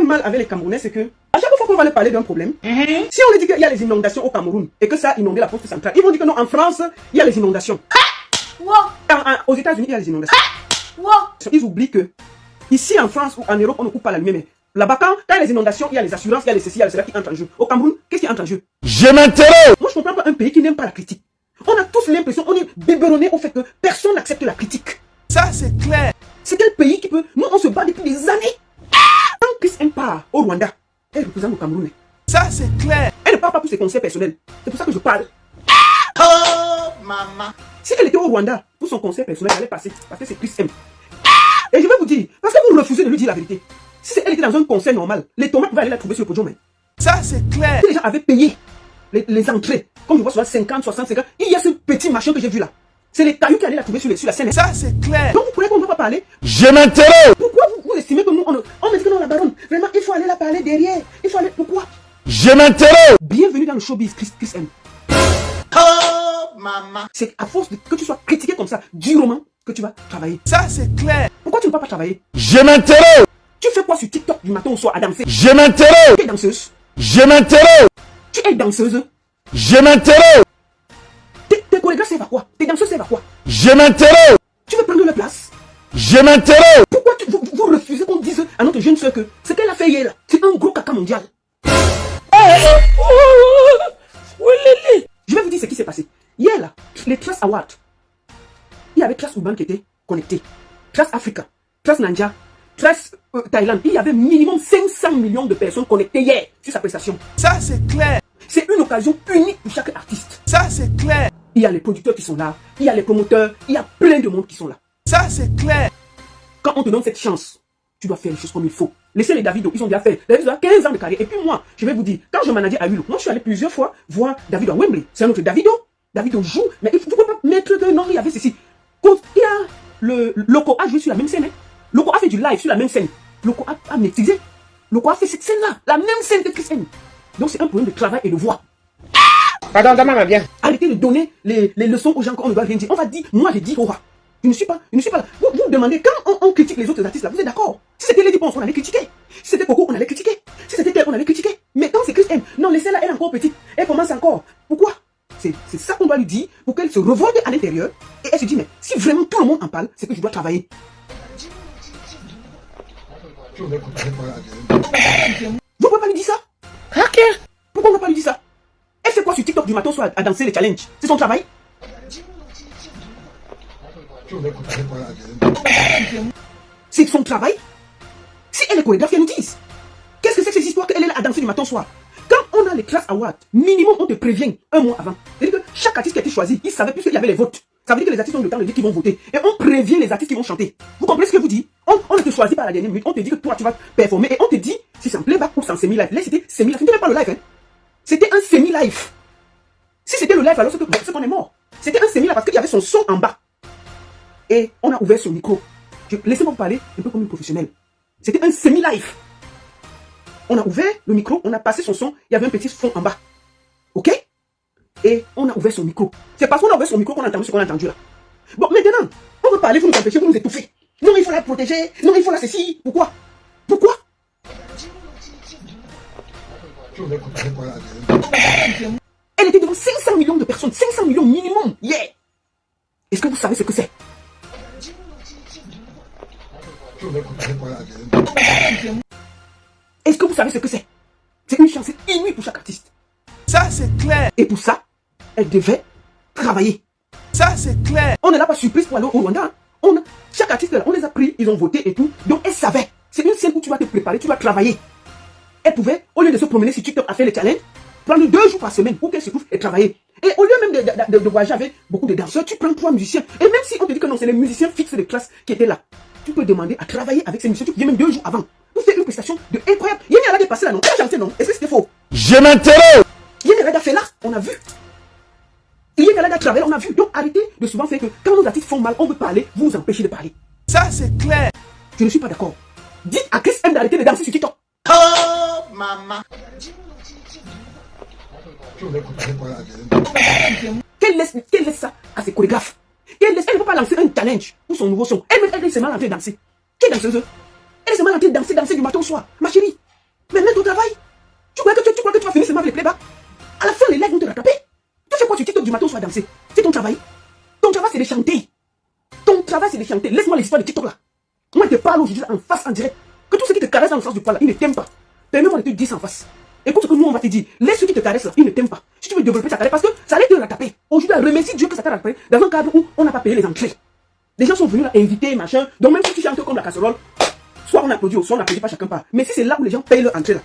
mal avec les Camerounais, c'est que à chaque fois qu'on va leur parler d'un problème, si on leur dit qu'il y a les inondations au Cameroun et que ça a inondé la poste centrale, ils vont dire que non, en France, il y a les inondations. Aux États-Unis, il y a les inondations. Ils oublient que ici en France ou en Europe, on ne coupe pas la lumière, mais là-bas, quand il y a les inondations, il y a les assurances, il y a les ceci, il y a les cela qui entrent en jeu. Au Cameroun, qu'est-ce qui entre en jeu? Je m'interroge. Moi, je ne comprends pas un pays qui n'aime pas la critique. On a tous l'impression, on est biberonné au fait que personne n'accepte la critique. Ça, c'est clair. C'est quel pays qui peut... Nous, on se bat depuis des années. Quand Chris M part au Rwanda, elle représente le Cameroun. Ça, c'est clair. Elle ne parle pas pour ses conseils personnels. C'est pour ça que je parle. Oh, maman. Si elle était au Rwanda, pour son conseil personnel, elle allait passer. Parce que c'est Chris M. Et je vais vous dire, parce que vous refusez de lui dire la vérité. Si elle était dans un conseil normal, les tomates pouvaient aller la trouver sur le podium. Ça, c'est clair. Si les gens avaient payé les entrées, comme je vois souvent 50, 60, 50, il y a ce petit machin que j'ai vu là. C'est les cailloux qui allaient la trouver sur la scène. Ça, c'est clair. Donc vous croyez qu'on ne va pas parler? Je m'interroge. Pourquoi vous estimez que nous, on me dit que non, la baronne, vraiment, il faut aller la parler derrière. Il faut aller... Pourquoi? Je m'interroge. Bienvenue dans le showbiz, Chris M. Oh, maman. C'est à force que tu sois critiqué comme ça, durement, que tu vas travailler. Ça, c'est clair. Pourquoi tu ne vas pas travailler? Je m'interroge. Tu fais quoi sur TikTok du matin au soir à danser? Je m'interroge. Tu es danseuse. Je m'interroge. Tu es danseuse. Je m'interroge. Tes chorégraphes servent à quoi? Tes danseuses servent à quoi? Je m'interroge. Tu veux prendre leur place? Je m'interroge. Pourquoi vous refusez qu'on dise à notre jeune soeur que ce qu'elle a fait hier là, c'est un gros caca mondial? Je vais vous dire ce qui s'est passé. Hier là, les Trace Awards, il y avait Trace Urban qui était connecté. Trace Africa, Trace Nanja, Trace Thaïlande. Il y avait minimum 500 millions de personnes connectées hier sur sa prestation. Ça, c'est clair. C'est une occasion unique pour chaque artiste. Ça, c'est clair. Il y a les producteurs qui sont là, il y a les promoteurs, il y a plein de monde qui sont là. Ça, c'est clair. Quand on te donne cette chance, tu dois faire les choses comme il faut. Laissez les Davido, ils ont déjà fait. Davido a 15 ans de carrière. Et puis moi, je vais vous dire, quand je manageais à Hulo, moi je suis allé plusieurs fois voir Davido à Wembley. C'est un autre Davido. Davido joue, mais il ne faut pas mettre que non, il y avait ceci. Quand il y a le Loco a joué sur la même scène. Loco a fait du live sur la même scène. Loco a maîtrisé. Loco a fait cette scène-là, la même scène que Chris M. Donc c'est un problème de travail et de voix. Pardon, maman, bien. Arrêtez de donner les leçons aux gens quand on ne doit rien dire. On va dire, moi j'ai dit au roi. Je ne suis pas là. Vous demandez, quand on critique les autres artistes là, vous êtes d'accord? Si c'était Lady Ponce, on allait critiquer. Si c'était Coco, on allait critiquer. Si c'était tel, on allait critiquer. Mais quand c'est Chris M, non, laissez-la, elle est encore petite. Elle commence encore. Pourquoi? C'est ça qu'on doit lui dire pour qu'elle se revolte à l'intérieur. Et elle se dit, mais si vraiment tout le monde en parle, c'est que je dois travailler. Vous ne pouvez pas lui dire ça? Pourquoi on ne va pas lui dire ça? Elle fait quoi sur TikTok du matin au soir à danser les challenges? C'est son travail? C'est son travail? Si elle est chorégraphe, elle nous dise. Qu'est-ce que c'est que cette histoire qu'elle est là à danser du matin au soir? Quand on a les Trace Awards, minimum on te prévient un mois avant. C'est-à-dire que chaque artiste qui a été choisi, il savait puisqu'il y avait les votes. Ça veut dire que les artistes ont le temps de dire qu'ils vont voter. Et on prévient les artistes qui vont chanter. Vous comprenez ce que je vous dis? On ne te choisit pas à la dernière minute. On te dit que toi tu vas performer. Et on te dit si c'est en playback ou c'est en semi-live. Là c'était semi-live. C'était même pas le live. Hein. C'était un semi-live. Si c'était le live, alors c'est qu'on est mort. C'était un semi-live parce qu'il y avait son son en bas. Et on a ouvert son micro. Laissez-moi vous parler un peu comme une professionnelle. C'était un semi-live. On a ouvert le micro, on a passé son son, il y avait un petit fond en bas. Ok? Et on a ouvert son micro. C'est parce qu'on a ouvert son micro qu'on a entendu ce qu'on a entendu là. Bon, maintenant, on veut parler, vous nous empêchez, vous nous étouffez. Non, il faut la protéger. Non, il faut la ceci. Pourquoi? Pourquoi? Elle était devant 500 millions de personnes. 500 millions minimum. Yeah! Est-ce que vous savez ce que c'est? Est-ce que vous savez ce que c'est? C'est une chance inouïe pour chaque artiste. Ça, c'est clair. Et pour ça, elle devait travailler. Ça, c'est clair. On n'est là pas surprise pour aller au Rwanda. Chaque artiste, on les a pris, ils ont voté et tout. Donc, elle savait. C'est une scène où tu vas te préparer, tu vas travailler. Elle pouvait, au lieu de se promener sur TikTok à faire les challenges, prendre 2 jours par semaine pour qu'elle se trouve et travailler. Et au lieu même de voyager avec beaucoup de danseurs, tu prends 3 musiciens. Et même si on te dit que non, c'est les musiciens fixes de classe qui étaient là, tu peux demander à travailler avec ces musiciens. Tu viens même 2 jours avant pour faire une prestation de incroyable. Yémi Alade est passé là, non? Elle a chanté, non? Est-ce que c'était faux? Je m'interroge. Yémi Alade a fait là, on a vu. Yémi Alade a travaillé, on a vu. Donc arrêtez de souvent faire que quand nos artistes font mal, on veut parler, vous empêchez de parler. Ça, c'est clair. Je ne suis pas d'accord. Dites à Chris M d'arrêter de danser sur TikTok. Oh, maman. Qu'elle laisse ça à ses chorégraphes. Elle ne peut pas lancer un challenge pour son nouveau son. Elle s'est mal en train de danser. Qui est danseuse? Elle s'est mal en train de danser du matin au soir. Ma chérie, Mais même ton travail. Tu crois que tu vas finir seulement avec les playbacks? À la fin, les lives vont te rattraper. Tu fais quoi sur TikTok du matin au soir danser? C'est ton travail. Ton travail, c'est de chanter. Ton travail, c'est de chanter. Laisse-moi l'histoire de TikTok là. Moi, je te parle aujourd'hui en face, en direct. Que tous ceux qui te caressent dans le sens du poil là, ils ne t'aiment pas. Permets-moi de te dire ça en face. Écoute ce que nous, on va te dire. Laisse ceux qui te caressent là, ils ne t'aiment pas. Si tu veux développer ta carrière, parce que ça allait te rattraper. Aujourd'hui, remercie Dieu que ça t'a rattrapé dans un cadre où on n'a pas payé les entrées. Les gens sont venus là, invités, machin. Donc même si tu chantes comme la casserole, soit on applaudit, soit on n'applaudit pas, chacun part. Mais si c'est là où les gens payent leur entrée là.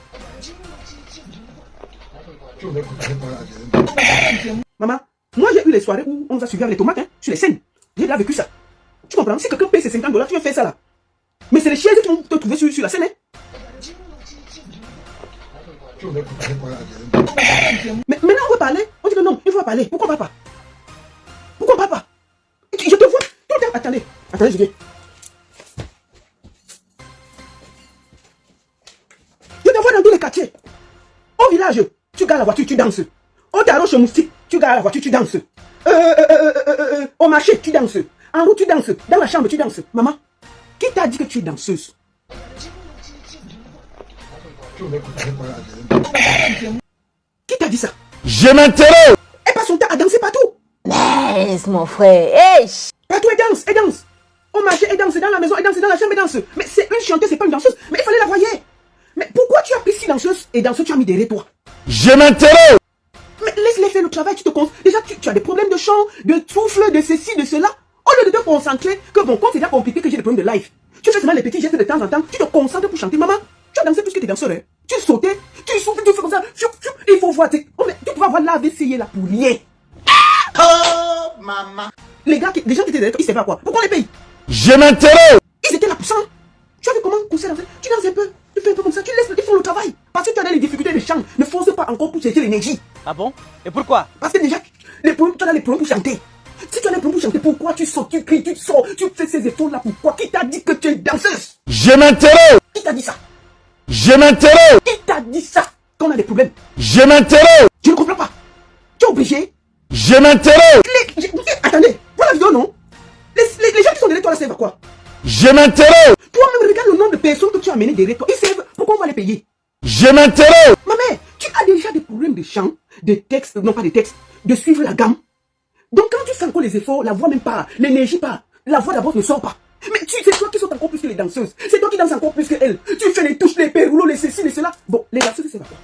Maman, moi j'ai eu les soirées où on nous a suivi avec les tomates, hein, sur les scènes. J'ai déjà vécu ça. Tu comprends? Si quelqu'un paye ses $50, tu veux faire ça là. Mais c'est les chaises qui vont te trouver sur la scène, hein. Mais maintenant on veut parler. On dit que non, il faut parler. Pourquoi papa? Pourquoi papa? Je te vois. Tout le temps. Attendez, je viens. Je te vois dans tous les quartiers. Au village, tu gares la voiture, tu danses. Au tarot chez Moustique, tu gares la voiture, tu danses. Au marché, tu danses. En route, tu danses. Dans la chambre, tu danses. Maman, qui t'a dit que tu es danseuse? Qui t'a dit ça? Je m'interroge. Elle passe son temps à danser partout. Laisse mon frère. Hey. Partout, elle danse. Au marché, elle danse. Dans la maison, elle danse. Dans la chambre, elle danse. Mais c'est une chanteuse, c'est pas une danseuse. Mais il fallait la voir. Mais pourquoi tu as pris 6 danseuses et danseuses, tu as mis derrière toi? Je m'interroge. Mais laisse-les faire le travail, tu te comptes. Déjà, tu as des problèmes de chant, de souffle, de ceci, de cela. Au lieu de te concentrer, que bon, comme c'est déjà compliqué que j'ai des problèmes de live, tu fais seulement les petits gestes de temps en temps, tu te concentres pour chanter. Maman, tu as dansé plus que tes danseurs, hein. Tu sautais, tu souffles, tu fais comme ça. Il faut voir, tu pouvais avoir la WC là pour rien. Oh, maman. Les gens qui étaient derrière toi, ils savaient pas quoi. Pourquoi on les paye? Je m'interroge. Ils étaient là pour ça. Tu as vu comment Koussé danser? Tu danses un peu, tu fais un peu comme ça, tu laisses, ils font le travail. Parce que tu as des difficultés de chant, ne force pas encore pour chercher l'énergie. Ah bon? Et pourquoi? Parce que déjà, tu as les problèmes pour chanter. Si tu as les problèmes pour chanter, pourquoi tu sautes, tu cries, tu sors, tu fais ces efforts-là? Pourquoi? Qui t'a dit que tu es danseuse? Je m'interroge. Qui t'a dit ça? Je m'interroge. Qui t'a dit ça? Qu'on a des problèmes. Je m'interroge. Je ne comprends pas. Tu es obligé. Je m'interroge. Attendez, voilà la vidéo, non? Les gens qui sont derrière toi, là, servent à quoi? Je m'interroge. Toi-même, regarde le nombre de personnes que tu as amenées derrière toi. Ils servent. Pourquoi on va les payer? Je m'interroge. Maman, tu as déjà des problèmes de chant, de texte, non pas de texte, de suivre la gamme. Donc quand tu sens encore les efforts, la voix même pas, l'énergie pas, la voix d'abord ne sort pas. Mais c'est toi qui sautes encore plus que les danseuses. C'est toi qui danses encore plus que elles. Tu fais les touches, les péroulots, les ceci, les cela. Bon, les danseuses, c'est pas quoi.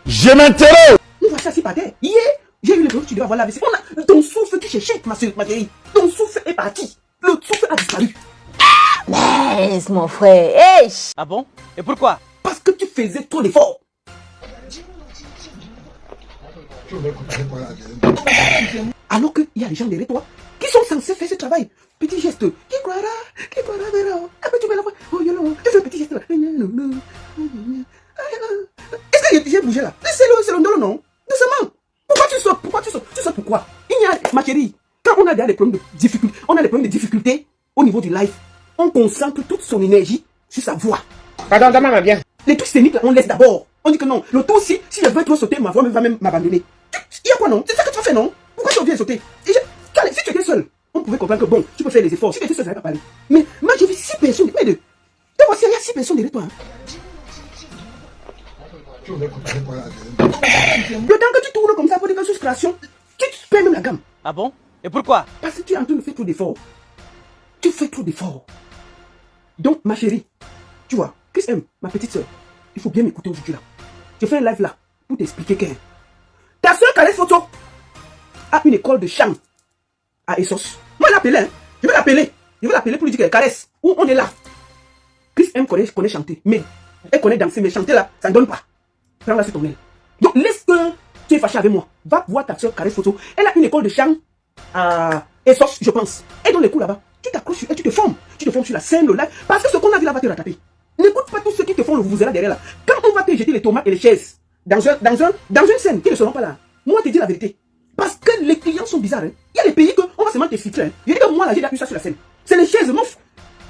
Je m'interroge. Nous voici assis par terre. Hier, j'ai eu le truc, tu devais avoir la WC. Ton souffle qui cherchait, ma chérie. Ton souffle est parti. Le souffle a disparu. Laisse mon frère. Hey. Ah bon? Et pourquoi? Parce que tu faisais trop d'efforts. Alors qu'il y a des gens derrière toi qui sont censés faire ce travail. Petit geste. Qui croira verra. Après tu mets la voix. Oh yolo. Tu fais un petit geste là. Est-ce que j'ai bougé là? C'est le ndolo, non? Doucement. Pourquoi tu sautes? Tu sautes pourquoi? Il y a, ma chérie, quand on a des problèmes de difficulté, au niveau du live, on concentre toute son énergie sur sa voix. Pardon, maman, bien. Les trucs scéniques là, on laisse d'abord. On dit que non. Le tout, si je veux trop sauter, ma voix va même m'abandonner. Il y a quoi, non? C'est ça que tu vas faire, non? Pourquoi tu viens sauter? Si tu étais seul, on pouvait comprendre que bon, tu peux faire les efforts. Si tu étais seul, ça n'allait pas parler. Mais moi, j'ai vu 6 personnes. Mais tu vois, il y a 6 personnes derrière toi. Hein. Le temps que tu tournes comme ça pour dire que sous création, tu perds même la gamme. Ah bon? Et pourquoi? Parce que tu es en train de faire trop d'efforts. Tu fais trop d'efforts. Donc, ma chérie, tu vois, Chris M, ma petite soeur, il faut bien m'écouter aujourd'hui là. Je fais un live là pour t'expliquer que ta soeur Caresse Photo a une école de chant à Essos. Moi, je l'appelle, hein. Je vais l'appeler pour lui dire qu'elle caresse. Où on est là. Chris M connaît chanter, mais elle connaît danser, mais chanter là, ça ne donne pas. Prends-la sur ton aile. Donc, laisse que tu es fâché avec moi. Va voir ta soeur Caresse Photo. Elle a une école de chant à Essos, je pense. Elle donne les cours là-bas. Tu t'accroches sur elle, tu te formes. Tu te formes sur la scène, le live. Parce que ce qu'on a vu là va te rattraper. N'écoute pas tous ceux qui te font le vous là derrière là. Quand on va te jeter les tomates et les chaises dans une scène qui ne seront pas là, moi te dis la vérité. Parce que les clients sont bizarres. Hein. Il y a des pays qu'on va seulement te filtrer. Hein. Je dis que moi là j'ai déjà eu ça sur la scène. C'est les chaises, mouf.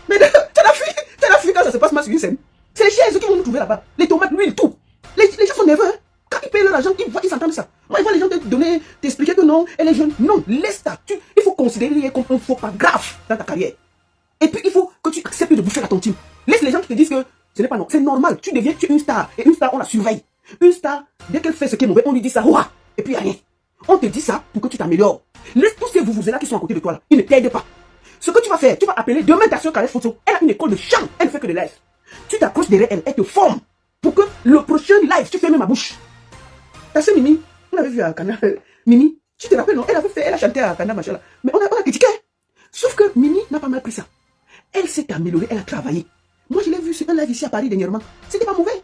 Mais tu as la fui quand ça se passe mal sur une scène. C'est les chaises qui vont nous trouver là-bas. Les tomates, l'huile, tout. Les gens sont nerveux. Hein. Quand ils payent leur argent, ils s'entendent ça. Moi, ils voient les gens te donner, t'expliquer que non, elle est jeune. Non, laisse ta tu. Il faut considérer comme un faux pas grave dans ta carrière. Et puis, il faut que tu acceptes de bouffer la tontine. Laisse les gens qui te disent que Ce n'est pas normal. C'est normal. Tu es une star. Et une star, on la surveille. Une star, dès qu'elle fait ce qui est mauvais, on lui dit ça. Ouah. Et puis, il n'y a rien. On te dit ça pour que tu t'améliores. Laisse tous ces vous-là qui sont à côté de toi là. Ils ne t'aident pas. Ce que tu vas faire, tu vas appeler demain ta soeur Caresse Photo. Elle a une école de chant. Elle ne fait que des lives. Tu t'approches derrière elle. Elle te forme. Pour que le prochain live, tu fermes ma bouche. Ta soeur Mimi, on l'avait vu à Cana. Mimi, tu te rappelles, non? Elle a chanté à Cana, machin là. Mais on a critiqué. Sauf que Mimi n'a pas mal pris ça. Elle s'est améliorée, elle a travaillé. Moi, je l'ai vu sur un live ici à Paris dernièrement. C'était pas mauvais.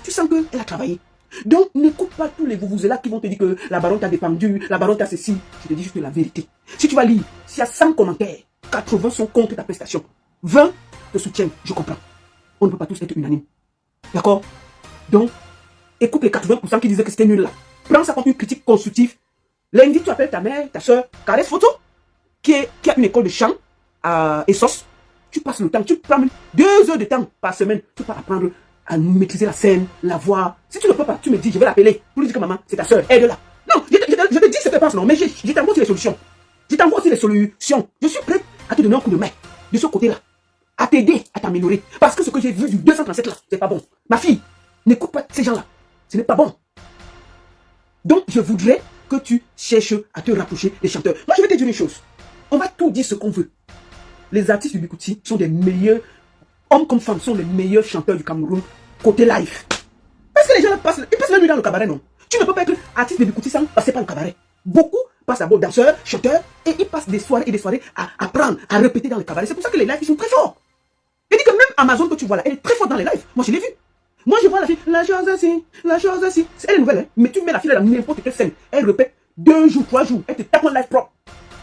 Tu sens qu'elle a travaillé. Donc, n'écoute pas tous les vous-là qui vont te dire que la baronne t'a dépendu, la baronne t'a ceci. Je te dis juste la vérité. Si tu vas lire, s'il y a 100 commentaires, 80 sont contre ta prestation. 20 te soutiennent, je comprends. On ne peut pas tous être unanimes. D'accord? Donc, écoute les 80% qui disaient que c'était nul là. Prends ça comme une critique constructive. Lundi, tu appelles ta mère, ta soeur, Caresse Photo, qui a une école de chant à Essos. Tu passes le temps, tu prends 2 heures de temps par semaine. Tu peux apprendre à maîtriser la scène, la voix. Si tu ne peux pas, tu me dis, je vais l'appeler. Pour lui dire que maman, c'est ta soeur, aide-la. Non, je te dis ce que je pense, non, mais je t'envoie aussi les solutions. Je t'envoie aussi les solutions. Je suis prêt à te donner un coup de main de ce côté-là. À t'aider, à t'améliorer. Parce que ce que j'ai vu du 237 là, c'est pas bon. Ma fille, n'écoute pas ces gens-là. Ce n'est pas bon. Donc, je voudrais que tu cherches à te rapprocher des chanteurs. Moi, je vais te dire une chose. On va tout dire ce qu'on veut. Les artistes du Bikouti sont des meilleurs, hommes comme femmes, sont les meilleurs chanteurs du Cameroun, côté live. Parce que les gens là ils passent la nuit dans le cabaret, non? Tu ne peux pas être artiste de Bikouti sans passer par le cabaret. Beaucoup passent d'abord danseurs, chanteurs, et ils passent des soirées et des soirées à apprendre, à répéter dans le cabaret. C'est pour ça que les lives, ils sont très forts. Et dit que même Amazon que tu vois là, elle est très forte dans les lives. Moi, je l'ai vu. Moi, je vois la fille, la chose ainsi, la chose ainsi. Elle est nouvelle, hein? Mais tu mets la fille dans n'importe quelle scène. Elle répète 2 jours, 3 jours. Elle te tape un live propre.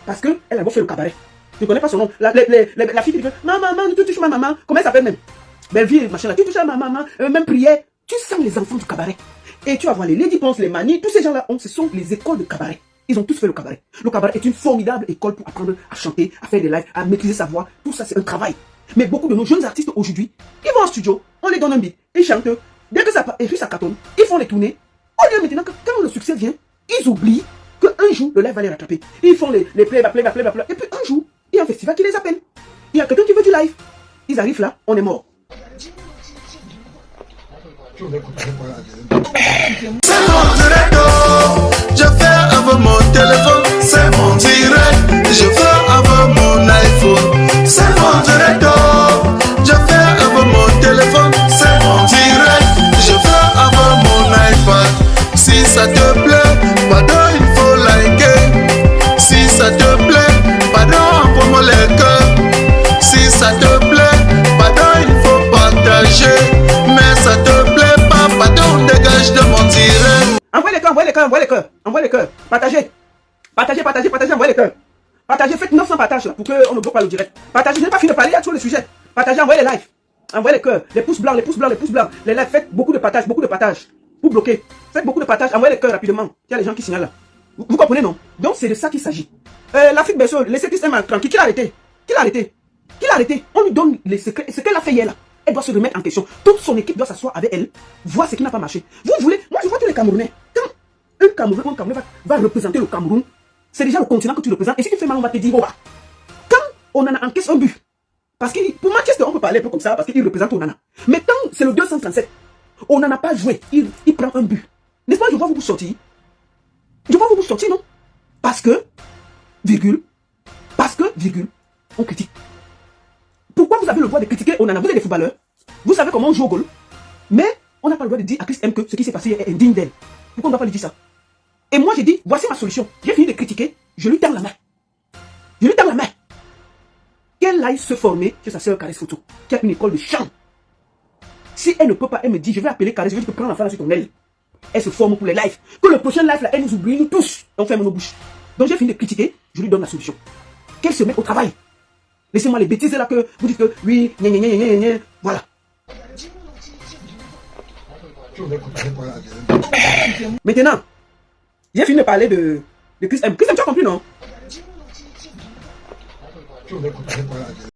Parce qu'elle a beau faire le cabaret. Tu ne connais pas son nom. La fille qui dit que maman, tu touches ma maman. Comment elle s'appelle même? Belleville, machin là. Tu touches à ma maman. Même prière. Tu sens les enfants du cabaret. Et tu vas voir les Lady Ponce, les Mani. Tous ces gens-là, ce sont les écoles de cabaret. Ils ont tous fait le cabaret. Le cabaret est une formidable école pour apprendre à chanter, à faire des lives, à maîtriser sa voix. Tout ça, c'est un travail. Mais beaucoup de nos jeunes artistes aujourd'hui, ils vont en studio, on les donne un beat, ils chantent. Dès que ça cartonne, ils font les tournées. Au lieu maintenant que quand le succès vient, ils oublient qu'un jour, le live va les rattraper. Ils font les playback. Et puis un jour, il y a un festival qui les appelle. Il y a quelqu'un qui veut du live. Ils arrivent là, on est mort. C'est mon direct, je fais avec mon téléphone. C'est mon direct, je fais avec mon iPhone. C'est mon direct, je fais avec mon téléphone. C'est mon direct, je fais avec mon iPad. Si ça te plaît, pardon, il faut liker. Si ça te plaît, pardon, envoie-moi les cœurs. Si ça te plaît, pardon, il faut partager. Mais ça te plaît pas, pardon, dégage de mon direct. Envoyez les cœurs. Partagez, envoyez les cœurs. Partagez, faites 900 partages là, pour qu'on ne bloque pas le direct. Partagez, je n'ai pas fini de parler, il y a toujours le sujet. Partagez, envoyez les lives. Envoyez les cœurs, les pouces blancs. Les lives, faites beaucoup de partages. Pour bloquer. Faites beaucoup de partages, envoyez les cœurs rapidement. Il y a les gens qui signalent là. Vous comprenez, non? Donc c'est de ça qu'il s'agit. L'Afrique Besson, laissez Christine tranquille. Qui l'a arrêté? On lui donne les secrets. Ce qu'elle a fait hier là, elle doit se remettre en question. Toute son équipe doit s'asseoir avec elle, voir ce qui n'a pas marché. Vous voulez, moi je vois tous les Camerounais. Quand un Camerounais va représenter le Cameroun, c'est déjà le continent que tu représentes. Et si tu fais mal, on va te dire, oh, quand Onana encaisse un but, parce que pour Manchester, on peut parler un peu comme ça, parce qu'il représente Onana. Mais quand c'est le 237, Onana n'a pas joué, il prend un but. N'est-ce pas, je vois vous sortir. Non? Parce que, virgule, on critique. Pourquoi vous avez le droit de critiquer Onana? Vous êtes des footballeurs, vous savez comment on joue au goal, mais on n'a pas le droit de dire à Chris M que ce qui s'est passé est indigne d'elle. Pourquoi on ne va pas lui dire ça? Et moi j'ai dit, voici ma solution. J'ai fini de critiquer, je lui tends la main. Qu'elle aille se former chez sa soeur Caresse Photo, qui a une école de chant. Si elle ne peut pas, elle me dit, je vais appeler Caresse, je vais te prendre l'enfant sur ton aile. Elle se forme pour les lives. Que le prochain live, là, elle nous oublie, nous tous. On ferme nos bouches. Donc j'ai fini de critiquer, je lui donne la solution. Qu'elle se mette au travail. Laissez-moi les bêtises là que vous dites que oui, voilà. Maintenant, j'ai fini de parler de Chris M. Chris M, tu as compris, non?